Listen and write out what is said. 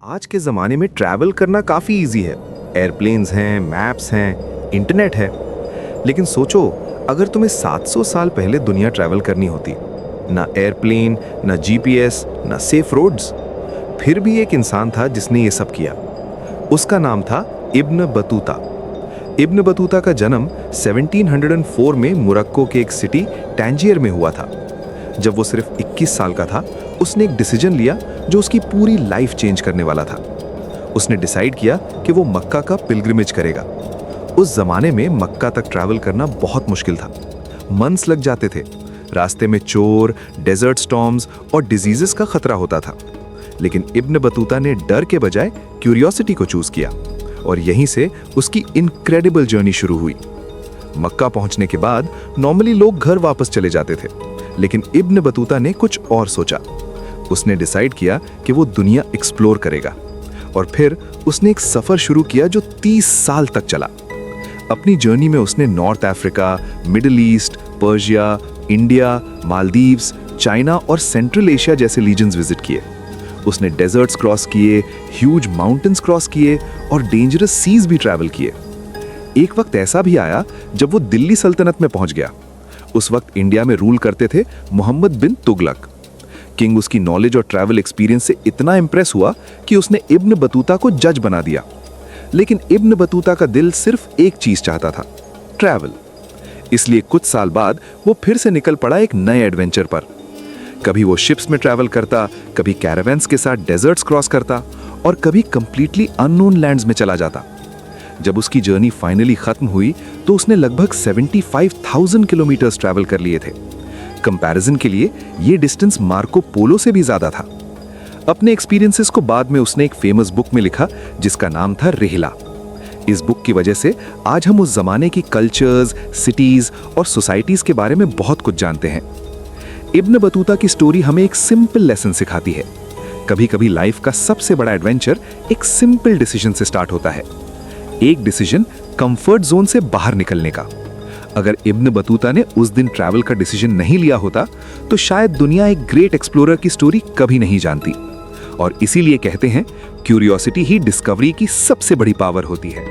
आज के ज़माने में ट्रैवल करना काफ़ी इजी है। एयरप्लेन्स हैं, मैप्स हैं, इंटरनेट है। लेकिन सोचो, अगर तुम्हें 700 साल पहले दुनिया ट्रैवल करनी होती, ना एयरप्लेन, ना जीपीएस, ना सेफ रोड्स, फिर भी एक इंसान था जिसने ये सब किया। उसका नाम था इब्न बतूता। इब्न बतूता का जन्म 1704 में मोरक्को के एक सिटी टैंजियर में हुआ था। जब वो सिर्फ 21 साल का था, उसने एक डिसीजन लिया जो उसकी पूरी लाइफ चेंज करने वाला था। उसने डिसाइड किया कि वो मक्का का पिलग्रिमेज करेगा। उस जमाने में मक्का तक ट्रैवल करना बहुत मुश्किल था। मंथ्स लग जाते थे। रास्ते में चोर, डेजर्ट स्टॉर्म्स और डिजीजेस का खतरा होता था। लेकिन इब्न बतूता ने डर के बजाय क्यूरियोसिटी को चूज किया और यहीं से उसकी इनक्रेडिबल जर्नी शुरू हुई। मक्का पहुंचने के बाद नॉर्मली लोग घर वापस चले जाते थे, लेकिन इब्न बतूता ने कुछ और सोचा। उसने डिसाइड किया कि वो दुनिया एक्सप्लोर करेगा और फिर उसने एक सफर शुरू किया जो 30 साल तक चला। अपनी जर्नी में उसने north Africa, middle east, Persia, India, Maldives, China और सेंट्रल एशिया जैसे रीजन्स विजिट किए। उसने डेजर्ट्स क्रॉस किए, ह्यूज माउंटेन्स क्रॉस किए और डेंजरस सीज भी ट्रैवल किए। एक वक्त ऐसा भी आया जब वो दिल्ली सल्तनत में पहुंच गया। उस वक्त इंडिया में रूल करते थे मोहम्मद बिन तुगलक। किंग उसकी नॉलेज और ट्रैवल एक्सपीरियंस से इतना इंप्रेस हुआ कि उसने इब्न बतूता को जज बना दिया। लेकिन इब्न बतूता का दिल सिर्फ एक चीज चाहता था, ट्रैवल। इसलिए कुछ साल बाद वो फिर से निकल पड़ा एक नए एडवेंचर पर। कभी वो शिप्स में ट्रैवल करता, कभी कैरावैन्स के साथ डेजर्ट्स क्रॉस करता और कभी कंप्लीटली अननोन लैंड्स में चला जाता। जब उसकी जर्नी फाइनली खत्म हुई तो उसने लगभग 75,000 किलोमीटर्स ट्रैवल कर लिए थे। कंपैरिजन के लिए ये डिस्टेंस मार्को पोलो से भी ज्यादा था। अपने एक्सपीरियंसेस को बाद में उसने एक फेमस बुक में लिखा जिसका नाम था रिहला। इस बुक की वजह से आज हम उस जमाने की कल्चर्स, सिटीज और सोसाइटीज के बारे में बहुत कुछ जानते हैं। इब्न बतूता की स्टोरी हमें एक सिंपल लेसन सिखाती है। कभी कभी लाइफ का सबसे बड़ा एडवेंचर एक सिंपल डिसीजन से स्टार्ट होता है। एक डिसीजन कंफर्ट जोन से बाहर निकलने का। अगर इब्न बतूता ने उस दिन ट्रैवल का डिसीजन नहीं लिया होता तो शायद दुनिया एक ग्रेट एक्सप्लोरर की स्टोरी कभी नहीं जानती। और इसीलिए कहते हैं, क्यूरियोसिटी ही डिस्कवरी की सबसे बड़ी पावर होती है।